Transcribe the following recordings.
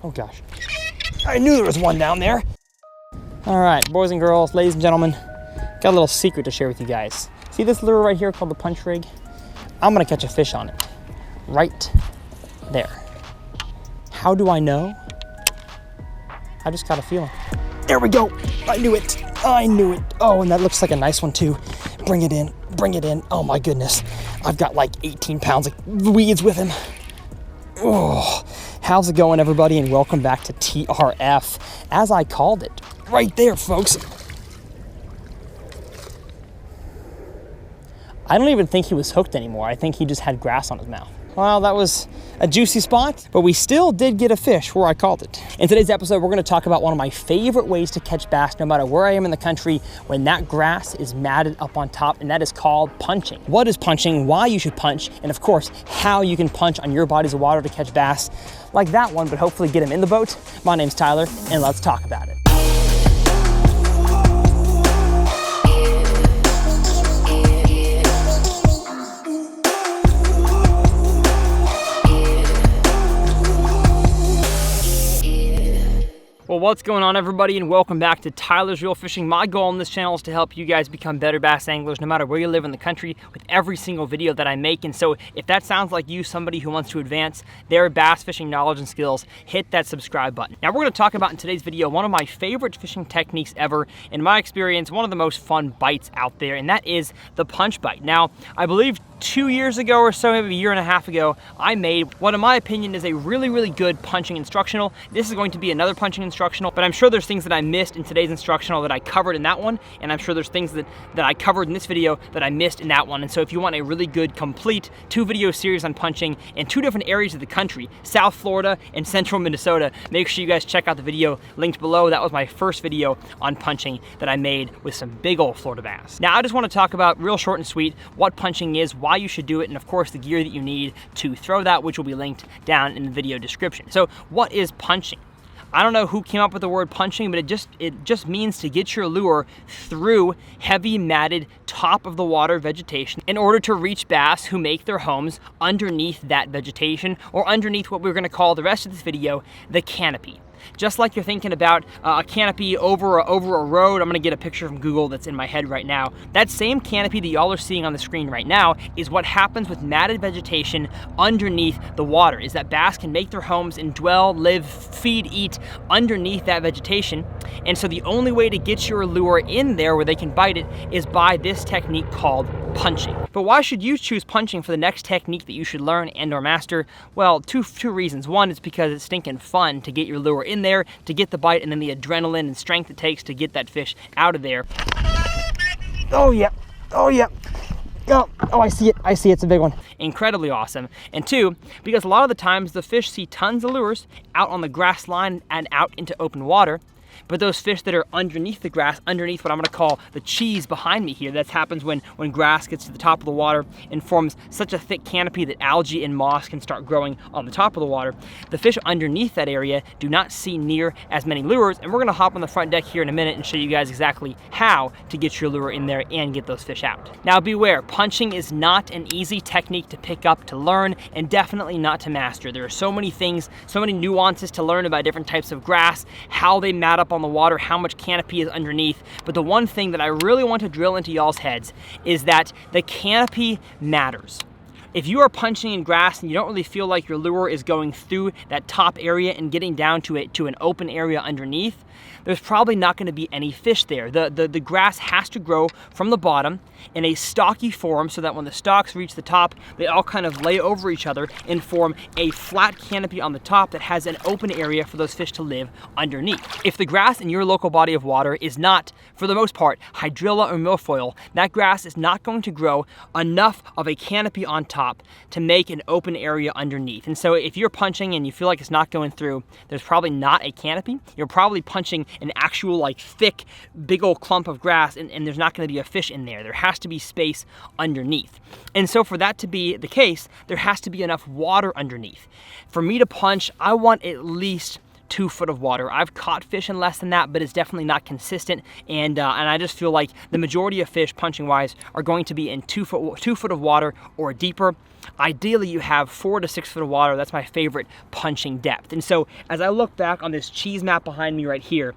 Oh gosh. I knew there was one down there. All right, boys and girls, ladies and gentlemen, got a little secret to share with you guys. See this lure right here called the punch rig? I'm gonna catch a fish on it, right there. How do I know? I just got a feeling. There we go, I knew it, I knew it. Oh, and that looks like a nice one too. Bring it in, bring it in. Oh my goodness, I've got like 18 pounds of weeds with him. Oh, how's it going, everybody, and welcome back to TRF, as I called it. Right there, folks. I don't even think he was hooked anymore. I think he just had grass on his mouth. Well, that was a juicy spot, but we still did get a fish where I called it. In today's episode, we're gonna talk about one of my favorite ways to catch bass no matter where I am in the country when that grass is matted up on top, and that is called punching. What is punching, why you should punch, and of course, how you can punch on your bodies of water to catch bass like that one, but hopefully get him in the boat. My name's Tyler, and let's talk about it. Well, what's going on, everybody, and welcome back to Tyler's Reel Fishing. My goal on this channel is to help you guys become better bass anglers no matter where you live in the country with every single video that I make. And so if that sounds like you, somebody who wants to advance their bass fishing knowledge and skills, hit that subscribe button. Now, we're going to talk about in today's video one of my favorite fishing techniques ever. In my experience, one of the most fun bites out there, and that is the punch bite. Now, I believe 2 years ago or so, maybe a year and a half ago, I made what in my opinion is a really good punching instructional. This is going to be another punching instructional, but I'm sure there's things that I missed in today's instructional that I covered in that one, and I'm sure there's things that I covered in this video that I missed in that one. And so if you want a really good, complete 2-video series on punching in 2 different areas of the country, South Florida and Central Minnesota, make sure you guys check out the video linked below. That was my first video on punching that I made with some big old Florida bass. Now, I just want to talk about, real short and sweet, what punching is, why you should do it, and of course the gear that you need to throw that, which will be linked down in the video description. So what is punching? I don't know who came up with the word punching, but it just means to get your lure through heavy matted top of the water vegetation in order to reach bass who make their homes underneath that vegetation, or underneath what we're going to call the rest of this video the canopy. Just like you're thinking about a canopy over a road. I'm gonna get a picture from Google that's in my head right now. That same canopy that y'all are seeing on the screen right now is what happens with matted vegetation underneath the water, is that bass can make their homes and dwell, live, feed, eat underneath that vegetation. And so the only way to get your lure in there where they can bite it is by this technique called punching. But why should you choose punching for the next technique that you should learn and or master? Well, two reasons. One, it's because it's stinking fun to get your lure in there, to get the bite, and then the adrenaline and strength it takes to get that fish out of there. Oh yeah, oh yeah. Oh, I see it, it's a big one. Incredibly awesome. And 2, because a lot of the times the fish see tons of lures out on the grass line and out into open water, but those fish that are underneath the grass, underneath what I'm gonna call the cheese behind me here, that happens when grass gets to the top of the water and forms such a thick canopy that algae and moss can start growing on the top of the water. The fish underneath that area do not see near as many lures, and we're gonna hop on the front deck here in a minute and show you guys exactly how to get your lure in there and get those fish out. Now beware, punching is not an easy technique to pick up, to learn, and definitely not to master. There are so many things, so many nuances to learn about different types of grass, how they mat up on the water, how much canopy is underneath. But the one thing that I really want to drill into y'all's heads is that the canopy matters. If you are punching in grass and you don't really feel like your lure is going through that top area and getting down to an open area underneath, there's probably not going to be any fish there. The grass has to grow from the bottom in a stocky form so that when the stalks reach the top, they all kind of lay over each other and form a flat canopy on the top that has an open area for those fish to live underneath. If the grass in your local body of water is not, for the most part, hydrilla or milfoil, that grass is not going to grow enough of a canopy on top to make an open area underneath. And so if you're punching and you feel like it's not going through, there's probably not a canopy. You're probably punching an actual like thick, big old clump of grass, and there's not gonna be a fish in there. There has to be space underneath. And so for that to be the case, there has to be enough water underneath. For me to punch, I want at least 2 foot of water. I've caught fish in less than that, but it's definitely not consistent. And I just feel like the majority of fish, punching wise, are going to be in 2 foot of water or deeper. Ideally, you have 4 to 6 foot of water. That's my favorite punching depth. And so as I look back on this cheese map behind me right here,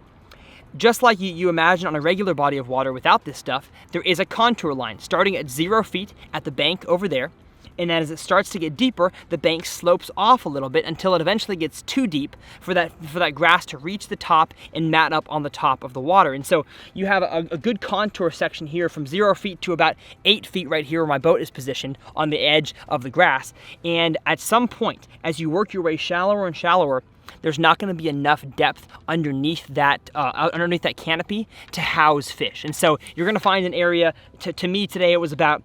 just like you imagine on a regular body of water without this stuff, there is a contour line starting at 0 feet at the bank over there. And then as it starts to get deeper, the bank slopes off a little bit until it eventually gets too deep for that grass to reach the top and mat up on the top of the water. And so you have a good contour section here from 0 feet to about 8 feet right here where my boat is positioned on the edge of the grass. And at some point, as you work your way shallower and shallower, there's not going to be enough depth underneath that canopy to house fish. And so you're going to find an area, to me today it was about,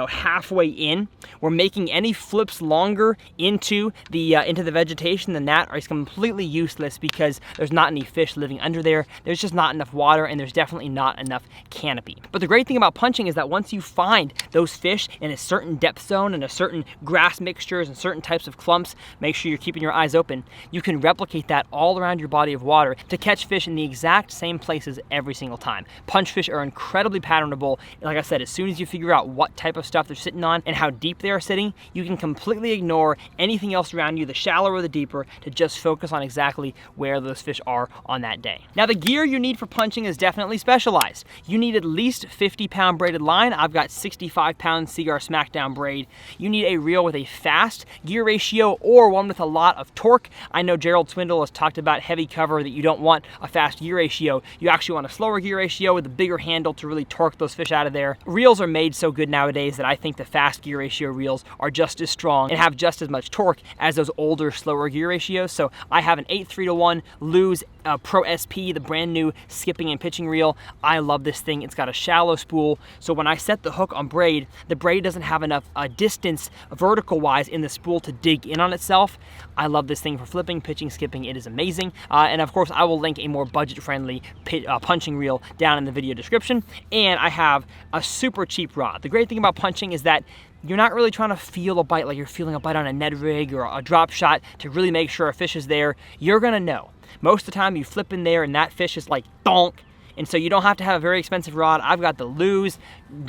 halfway in. We're making any flips longer into the vegetation than that is completely useless because there's not any fish living under there. There's just not enough water, and there's definitely not enough canopy. But the great thing about punching is that once you find those fish in a certain depth zone and a certain grass mixtures and certain types of clumps, make sure you're keeping your eyes open, you can replicate that all around your body of water to catch fish in the exact same places every single time. Punch fish are incredibly patternable. Like I said, as soon as you figure out what type of stuff they're sitting on and how deep they are sitting, you can completely ignore anything else around you, the shallower or the deeper, to just focus on exactly where those fish are on that day. Now, the gear you need for punching is definitely specialized. You need at least 50-pound braided line. I've got 65-pound CR Smackdown braid. You need a reel with a fast gear ratio or one with a lot of torque. I know Gerald Swindle has talked about heavy cover, that you don't want a fast gear ratio. You actually want a slower gear ratio with a bigger handle to really torque those fish out of there. Reels are made so good nowadays that I think the fast gear ratio reels are just as strong and have just as much torque as those older, slower gear ratios. So I have an 8:3-to-1 Lew's Pro SP, the brand new skipping and pitching reel. I love this thing. It's got a shallow spool, so when I set the hook on braid, the braid doesn't have enough distance vertical wise in the spool to dig in on itself. I love this thing for flipping, pitching, skipping. It is amazing. And of course, I will link a more budget-friendly punching reel down in the video description. And I have a super cheap rod. The great thing about punching is that you're not really trying to feel a bite like you're feeling a bite on a Ned rig or a drop shot to really make sure a fish is there. You're gonna know. Most of the time you flip in there and that fish is like donk. And so you don't have to have a very expensive rod. I've got the Lew's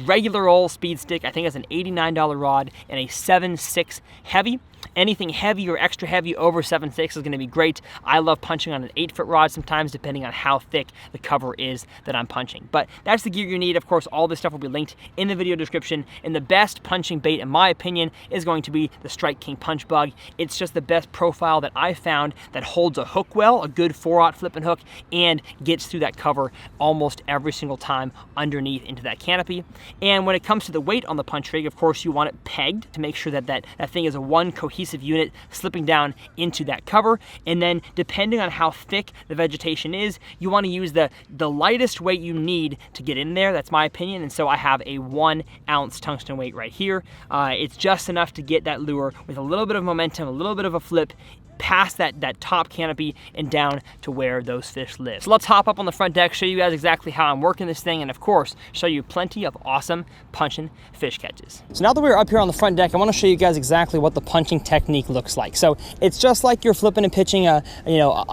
regular old speed stick. I think it's an $89 rod and a 7.6 heavy. Anything heavy or extra heavy over 7.6 is going to be great. I love punching on an 8-foot rod sometimes, depending on how thick the cover is that I'm punching. But that's the gear you need. Of course, all this stuff will be linked in the video description. And the best punching bait, in my opinion, is going to be the Strike King Punch Bug. It's just the best profile that I found that holds a hook well, a good 4/0 flipping hook, and gets through that cover almost every single time underneath into that canopy. And when it comes to the weight on the punch rig, of course, you want it pegged to make sure that that thing is a one cohesive unit slipping down into that cover. And then depending on how thick the vegetation is, you want to use the lightest weight you need to get in there. That's my opinion. And so I have a 1 ounce tungsten weight right here. It's just enough to get that lure with a little bit of momentum, a little bit of a flip past that top canopy and down to where those fish live. So let's hop up on the front deck, show you guys exactly how I'm working this thing, and of course, show you plenty of awesome punching fish catches. So now that we're up here on the front deck, I want to show you guys exactly what the punching technique looks like. So it's just like you're flipping and pitching a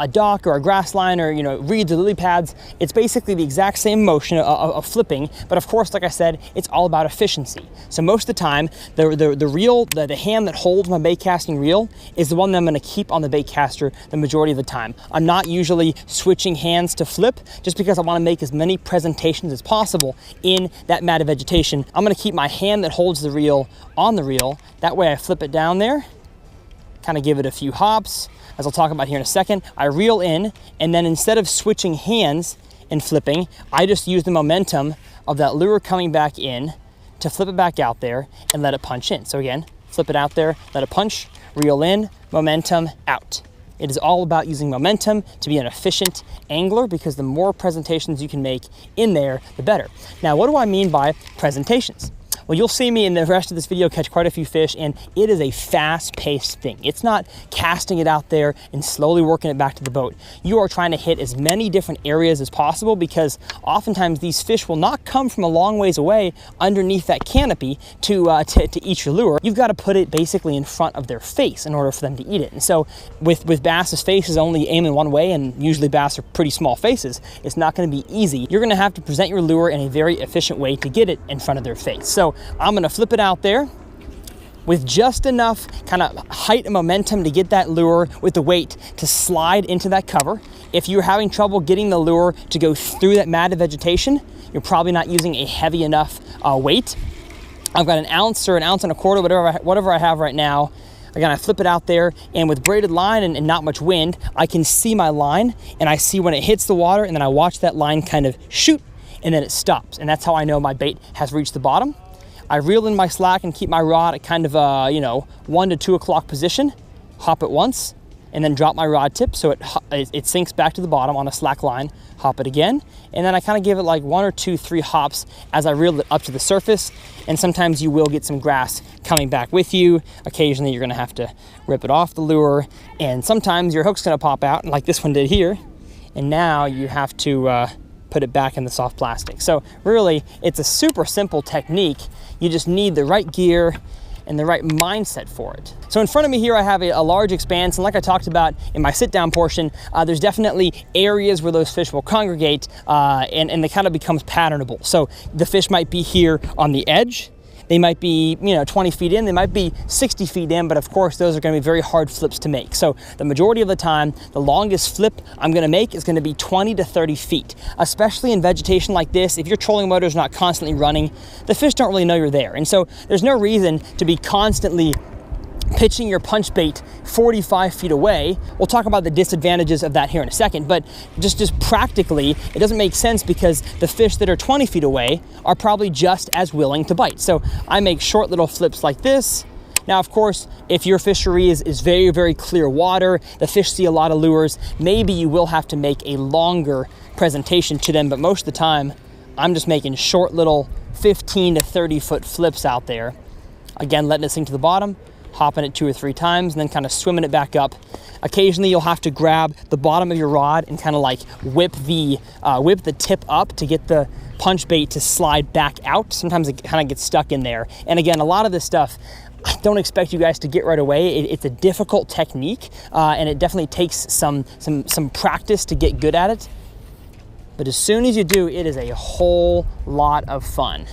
dock or a grass line or reeds or lily pads. It's basically the exact same motion of flipping, but of course, like I said, it's all about efficiency. So most of the time, the hand that holds my bait casting reel is the one that I'm going to keep on the bait caster the majority of the time. I'm not usually switching hands to flip just because I want to make as many presentations as possible in that matted vegetation. I'm going to keep my hand that holds the reel on the reel. That way I flip it down there, kind of give it a few hops, as I'll talk about here in a second. I reel in, and then instead of switching hands and flipping, I just use the momentum of that lure coming back in to flip it back out there and let it punch in. So again, flip it out there, let it punch, reel in, momentum, out. It is all about using momentum to be an efficient angler, because the more presentations you can make in there, the better. Now, what do I mean by presentations? Well, you'll see me in the rest of this video catch quite a few fish, and it is a fast-paced thing. It's not casting it out there and slowly working it back to the boat. You are trying to hit as many different areas as possible, because oftentimes these fish will not come from a long ways away underneath that canopy to eat your lure. You've got to put it basically in front of their face in order for them to eat it. And so with bass's faces only aiming one way, and usually bass are pretty small faces, it's not going to be easy. You're going to have to present your lure in a very efficient way to get it in front of their face. So I'm going to flip it out there with just enough kind of height and momentum to get that lure with the weight to slide into that cover. If you're having trouble getting the lure to go through that matted vegetation, you're probably not using a heavy enough weight. I've got an ounce or an ounce and a quarter, whatever I have right now. Again, I flip it out there, and with braided line and not much wind, I can see my line, and I see when it hits the water, and then I watch that line kind of shoot, and then it stops. And that's how I know my bait has reached the bottom. I reel in my slack and keep my rod at kind of a, 1 to 2 o'clock position, hop it once, and then drop my rod tip so it sinks back to the bottom on a slack line, hop it again, and then I kind of give it like 1 or 2, 3 hops as I reel it up to the surface. And sometimes you will get some grass coming back with you. Occasionally you're gonna have to rip it off the lure, and sometimes your hook's gonna pop out, like this one did here, and now you have to put it back in the soft plastic. So really, it's a super simple technique. You just need the right gear and the right mindset for it. So in front of me here, I have a large expanse, and like I talked about in my sit down portion, there's definitely areas where those fish will congregate, and it kind of becomes patternable. So the fish might be here on the edge. They might be 20 feet in, they might be 60 feet in, but of course those are gonna be very hard flips to make. So the majority of the time, the longest flip I'm gonna make is gonna be 20 to 30 feet. Especially in vegetation like this, if your trolling motor is not constantly running, the fish don't really know you're there. And so there's no reason to be constantly pitching your punch bait 45 feet away. We'll talk about the disadvantages of that here in a second, but just practically, it doesn't make sense, because the fish that are 20 feet away are probably just as willing to bite. So I make short little flips like this. Now, of course, if your fishery is very, very clear water, the fish see a lot of lures, maybe you will have to make a longer presentation to them, but most of the time, I'm just making short little 15 to 30 foot flips out there. Again, letting it sink to the bottom, hopping it 2 or 3 times, and then kind of swimming it back up. Occasionally you'll have to grab the bottom of your rod and kind of like whip the tip up to get the punch bait to slide back out. Sometimes it kind of gets stuck in there. And again, a lot of this stuff, I don't expect you guys to get right away. It's a difficult technique, and it definitely takes some practice to get good at it. But as soon as you do, it is a whole lot of fun.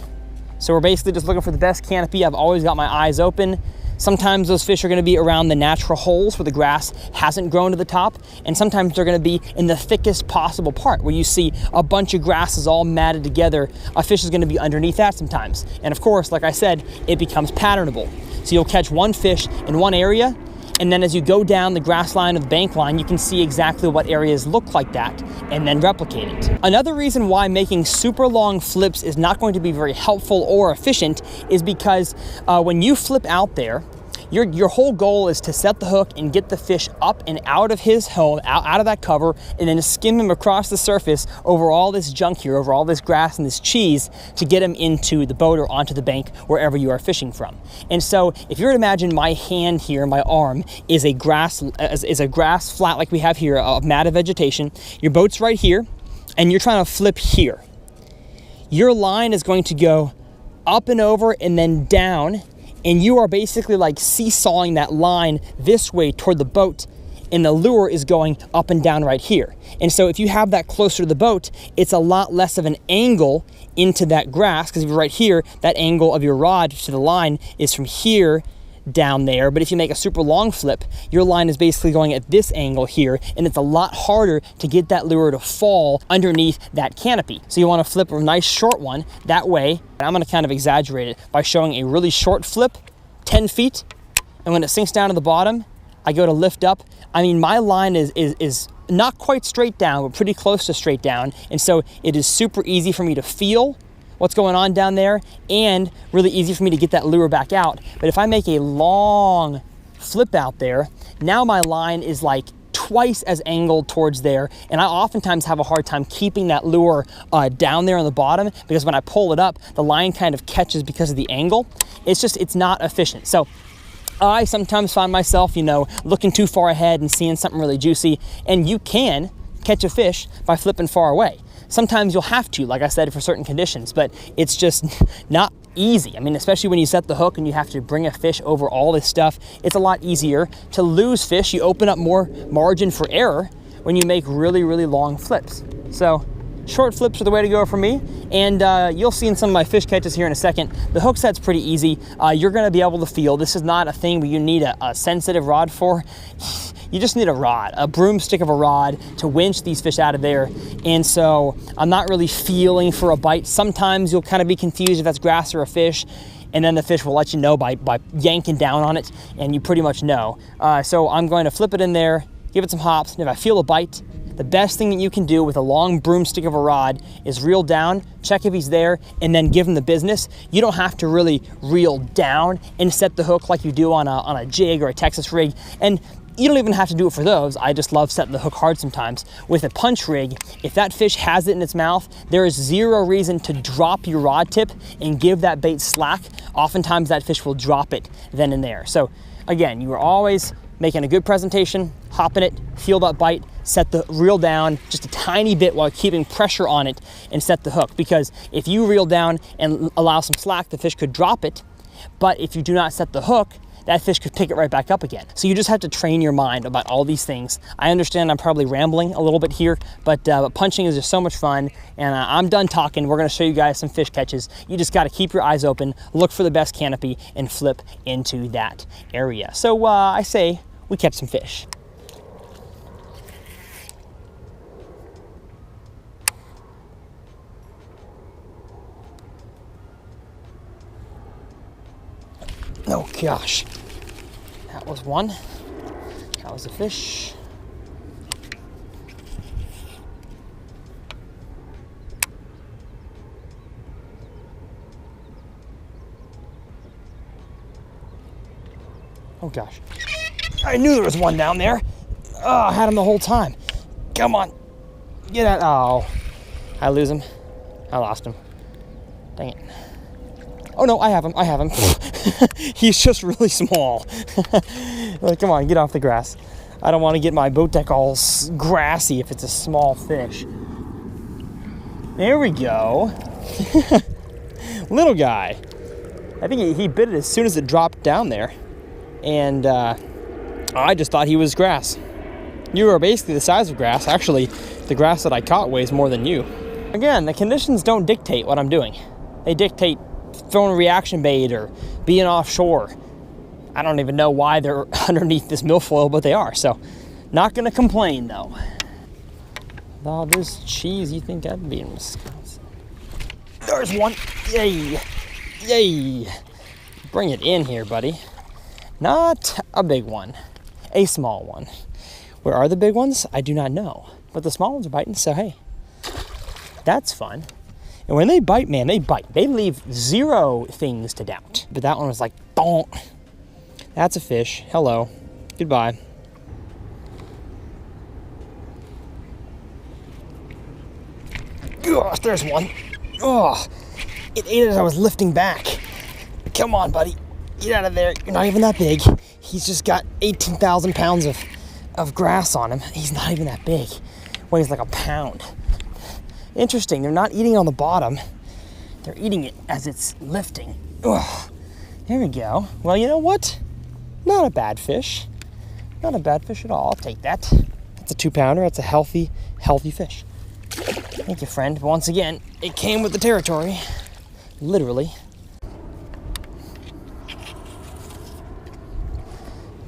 So we're basically just looking for the best canopy. I've always got my eyes open. Sometimes those fish are gonna be around the natural holes where the grass hasn't grown to the top, and sometimes they're gonna be in the thickest possible part where you see a bunch of grasses all matted together. A fish is gonna be underneath that sometimes. And of course, like I said, it becomes patternable. So you'll catch one fish in one area, and then as you go down the grass line or the bank line, you can see exactly what areas look like that and then replicate it. Another reason why making super long flips is not going to be very helpful or efficient is because when you flip out there, your whole goal is to set the hook and get the fish up and out of his home, out of that cover, and then skim him across the surface over all this junk here, over all this grass and this cheese, to get him into the boat or onto the bank, wherever you are fishing from. And so if you were to imagine my hand here, my arm, is a grass flat like we have here, of matted vegetation. Your boat's right here, and you're trying to flip here. Your line is going to go up and over and then down, and you are basically like seesawing that line this way toward the boat, and the lure is going up and down right here. And so if you have that closer to the boat, it's a lot less of an angle into that grass, because if you're right here, that angle of your rod to the line is from here down there. But if you make a super long flip, your line is basically going at this angle here, and it's a lot harder to get that lure to fall underneath that canopy. So you want to flip a nice short one that way. I'm going to kind of exaggerate it by showing a really short flip, 10 feet, and when it sinks down to the bottom, I go to lift up. I mean, my line is not quite straight down, but pretty close to straight down, and so it is super easy for me to feel what's going on down there, and really easy for me to get that lure back out. But if I make a long flip out there, now my line is like twice as angled towards there, and I oftentimes have a hard time keeping that lure down there on the bottom, because when I pull it up, the line kind of catches because of the angle. It's not efficient. So I sometimes find myself, you know, looking too far ahead and seeing something really juicy, and you can catch a fish by flipping far away. Sometimes you'll have to, like I said, for certain conditions, but it's just not easy. I mean, especially when you set the hook and you have to bring a fish over all this stuff, it's a lot easier to lose fish. You open up more margin for error when you make really, really long flips. So short flips are the way to go for me, and you'll see in some of my fish catches here in a second. The hook set's pretty easy. You're gonna be able to feel. This is not a thing where you need a sensitive rod for. You just need a rod, a broomstick of a rod to winch these fish out of there. And so I'm not really feeling for a bite. Sometimes you'll kind of be confused if that's grass or a fish, and then the fish will let you know by yanking down on it, and you pretty much know. So I'm going to flip it in there, give it some hops, and if I feel a bite, the best thing that you can do with a long broomstick of a rod is reel down, check if he's there, and then give him the business. You don't have to really reel down and set the hook like you do on a jig or a Texas rig. And you don't even have to do it for those. I just love setting the hook hard sometimes. With a punch rig, if that fish has it in its mouth, there is zero reason to drop your rod tip and give that bait slack. Oftentimes that fish will drop it then and there. So again, you are always making a good presentation, hopping it, feel that bite, set the reel down just a tiny bit while keeping pressure on it, and set the hook. Because if you reel down and allow some slack, the fish could drop it. But if you do not set the hook, that fish could pick it right back up again. So you just have to train your mind about all these things. I understand I'm probably rambling a little bit here, but punching is just so much fun, and I'm done talking. We're gonna show you guys some fish catches. You just gotta keep your eyes open, look for the best canopy, and flip into that area. So I say we catch some fish. Oh gosh, that was one. That was a fish. Oh gosh, I knew there was one down there. Oh, I had him the whole time. Come on, get out. Oh, I lose him. I lost him. Dang it. Oh no, I have him, I have him. He's just really small. Like, come on, get off the grass. I don't want to get my boat deck all grassy if it's a small fish. There we go. Little guy. I think he bit it as soon as it dropped down there. And I just thought he was grass. You are basically the size of grass. Actually, the grass that I caught weighs more than you. Again, the conditions don't dictate what I'm doing. They dictate throwing a reaction bait or being offshore. I don't even know why they're underneath this milfoil, but they are. So not gonna complain though. With all this cheese, you think I'd be in Wisconsin? There's one. Yay. Yay. Bring it in here, buddy. Not a big one, a small one. Where are the big ones? I do not know, but the small ones are biting, so hey, that's fun. And when they bite, man, they bite. They leave zero things to doubt. But that one was like, bonk. That's a fish. Hello. Goodbye. Gosh, there's one. Oh, it ate it as I was lifting back. Come on, buddy. Get out of there. You're not even that big. He's just got 18,000 pounds of grass on him. He's not even that big. Weighs like a pound. Interesting, they're not eating on the bottom. They're eating it as it's lifting. Ugh. There we go. Well, you know what? Not a bad fish. Not a bad fish at all. I'll take that. That's a 2-pounder. That's a healthy fish. Thank you, friend. Once again, it came with the territory. Literally.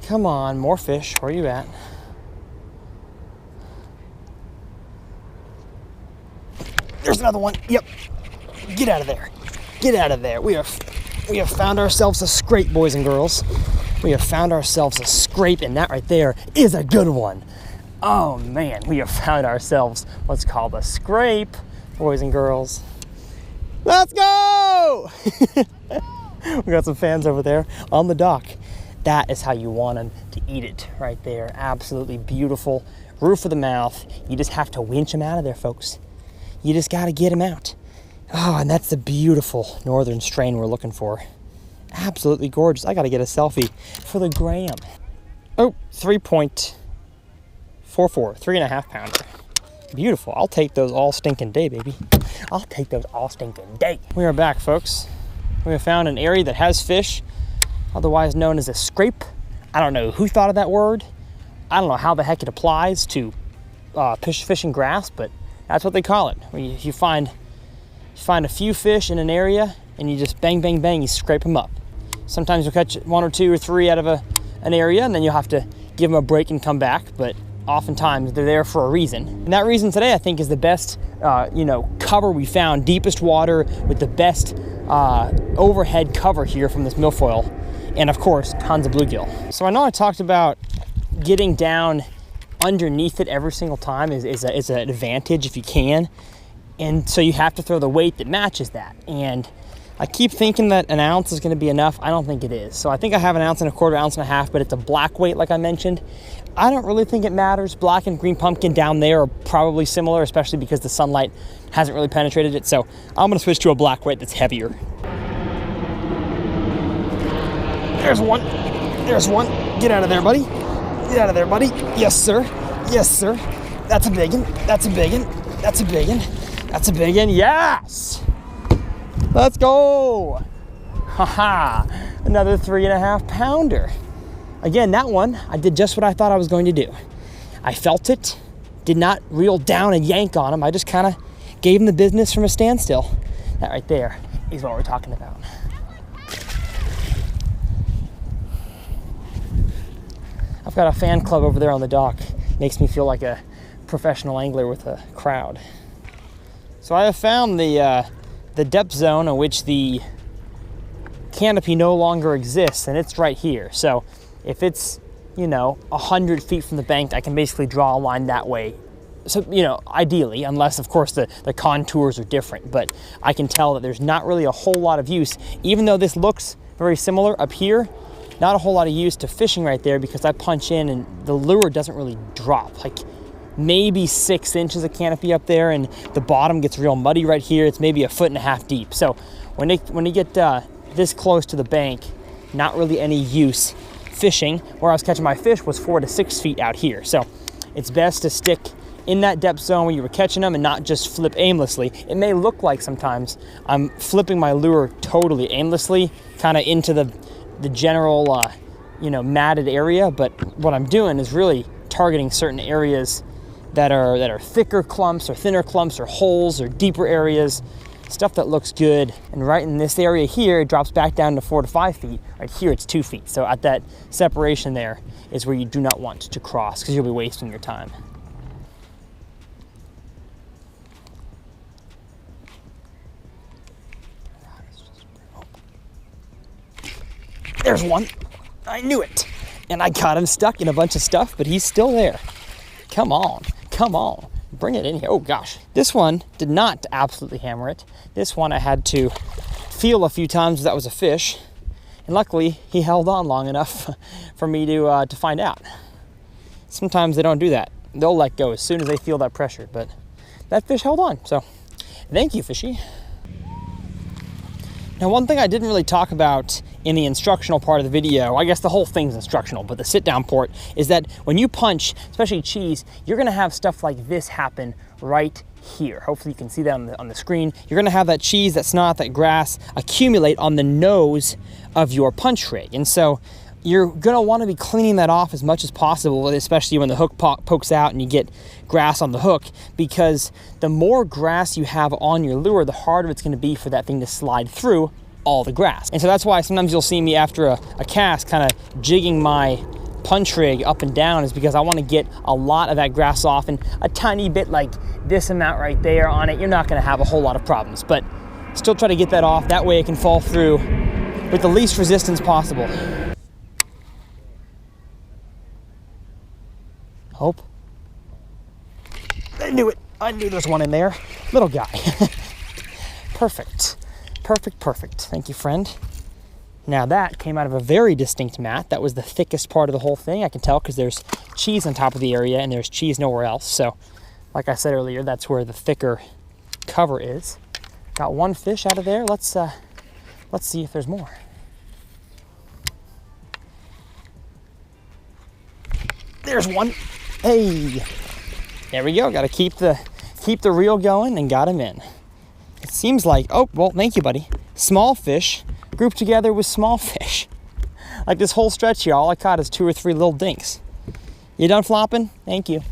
Come on, more fish. Where are you at? There's another one. Yep. Get out of there. Get out of there. We have found ourselves a scrape, boys and girls. We have found ourselves a scrape, and that right there is a good one. Oh man, we have found ourselves what's called a scrape, boys and girls. Let's go! We got some fans over there on the dock. that is how you want them to eat it right there. Absolutely beautiful. Roof of the mouth. You just have to winch them out of there, folks. You just got to get them out. Oh, and that's the beautiful northern strain we're looking for. Absolutely gorgeous. I got to get a selfie for the gram. Oh, 3.44, 3.5 pounder. Beautiful. I'll take those all stinking day, baby. I'll take those all stinking day. We are back, folks. We have found an area that has fish, otherwise known as a scrape. I don't know who thought of that word. I don't know how the heck it applies to fishing grass, but that's what they call it. You find a few fish in an area and you just bang, bang, bang, you scrape them up. Sometimes you'll catch 1 or 2 or 3 out of an area, and then you'll have to give them a break and come back, but oftentimes they're there for a reason. And that reason today, I think, is the best cover we found, deepest water with the best overhead cover here from this milfoil, and of course, tons of bluegill. So I know I talked about getting down underneath it every single time is an advantage if you can, and so you have to throw the weight that matches that. And I keep thinking that an ounce is going to be enough. I don't think it is. So I think I have 1.25 ounces, ounce and a half, but it's a black weight like I mentioned. I don't really think it matters. Black and green pumpkin down there are probably similar, especially because the sunlight hasn't really penetrated it. So I'm going to switch to a black weight that's heavier. There's one. There's one. Get out of there, buddy. Get out of there, buddy. Yes, sir. Yes, sir. That's a big one. That's a big one. That's a big one. That's a big one. Yes. Let's go. Haha. Another 3.5 pounder. Again, that one, I did just what I thought I was going to do. I felt it, did not reel down and yank on him. I just kind of gave him the business from a standstill. That right there is what we're talking about. I've got a fan club over there on the dock. Makes me feel like a professional angler with a crowd. So I have found the depth zone in which the canopy no longer exists, and it's right here. So if it's 100 feet from the bank, I can basically draw a line that way. So ideally, unless of course the contours are different, but I can tell that there's not really a whole lot of use, even though this looks very similar up here. Not a whole lot of use to fishing right there because I punch in and the lure doesn't really drop. Like maybe 6 inches of canopy up there, and the bottom gets real muddy right here. It's maybe 1.5 feet deep. So when you get this close to the bank, not really any use fishing. Where I was catching my fish was 4 to 6 feet out here. So it's best to stick in that depth zone where you were catching them and not just flip aimlessly. It may look like sometimes I'm flipping my lure totally aimlessly, kind of into the general matted area, but what I'm doing is really targeting certain areas that are thicker clumps or thinner clumps or holes or deeper areas, stuff that looks good. And right in this area here, it drops back down to 4 to 5 feet. Right here, it's 2 feet. So at that separation there is where you do not want to cross because you'll be wasting your time. There's one. I knew it. And I got him stuck in a bunch of stuff, but he's still there. Come on. Come on. Bring it in here. Oh, gosh. This one did not absolutely hammer it. This one I had to feel a few times that was a fish. And luckily, he held on long enough for me to find out. Sometimes they don't do that. They'll let go as soon as they feel that pressure. But that fish held on. So thank you, fishy. Now, one thing I didn't really talk about in the instructional part of the video, I guess the whole thing's instructional, but the sit-down part is that when you punch, especially cheese, you're gonna have stuff like this happen right here. Hopefully you can see that on the screen. You're gonna have that cheese, that snot, that grass accumulate on the nose of your punch rig. And so you're gonna wanna be cleaning that off as much as possible, especially when the hook pokes out and you get grass on the hook, because the more grass you have on your lure, the harder it's gonna be for that thing to slide through all the grass. And so that's why sometimes you'll see me after a cast kind of jigging my punch rig up and down, is because I want to get a lot of that grass off, and a tiny bit like this amount right there on it, you're not going to have a whole lot of problems, but still try to get that off. That way it can fall through with the least resistance possible. Hope. I knew it. I knew there's one in there. Little guy. Perfect. Perfect, perfect. Thank you, friend. Now that came out of a very distinct mat. That was the thickest part of the whole thing. I can tell because there's cheese on top of the area and there's cheese nowhere else. So like I said earlier, that's where the thicker cover is. Got one fish out of there. Let's see if there's more. There's one. Hey, there we go. Got to keep the reel going and got him in. It seems like, oh, well, thank you, buddy. Small fish grouped together with small fish. Like this whole stretch here, all I caught is 2 or 3 little dinks. You done flopping? Thank you.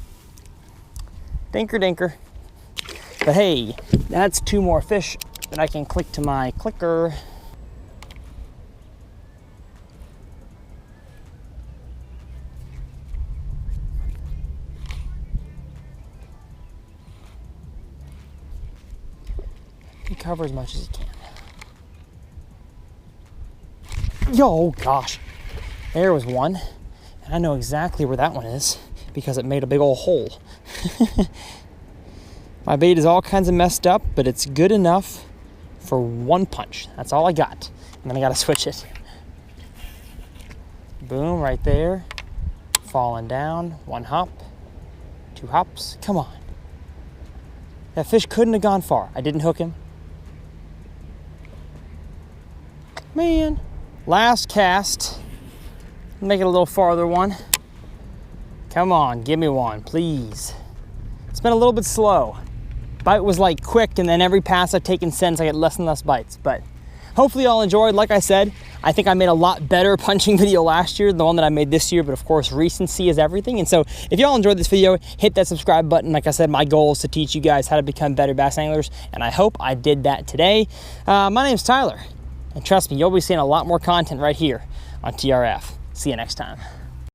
Dinker, dinker. But hey, that's 2 more fish that I can click to my clicker. You cover as much as you can. Yo, gosh, there was one. And I know exactly where that one is because it made a big old hole. My bait is all kinds of messed up, but it's good enough for 1 punch. That's all I got. And then I gotta switch it. Boom, right there. Falling down, 1 hop, 2 hops, come on. That fish couldn't have gone far. I didn't hook him. Man. Last cast. Make it a little farther one. Come on, give me one, please. It's been a little bit slow. Bite was like quick, and then every pass I've taken since I get less and less bites. But hopefully y'all enjoyed. Like I said, I think I made a lot better punching video last year than the one that I made this year, but of course recency is everything. And so if y'all enjoyed this video, hit that subscribe button. Like I said, my goal is to teach you guys how to become better bass anglers, and I hope I did that today. My name's Tyler. And trust me, you'll be seeing a lot more content right here on TRF. See you next time.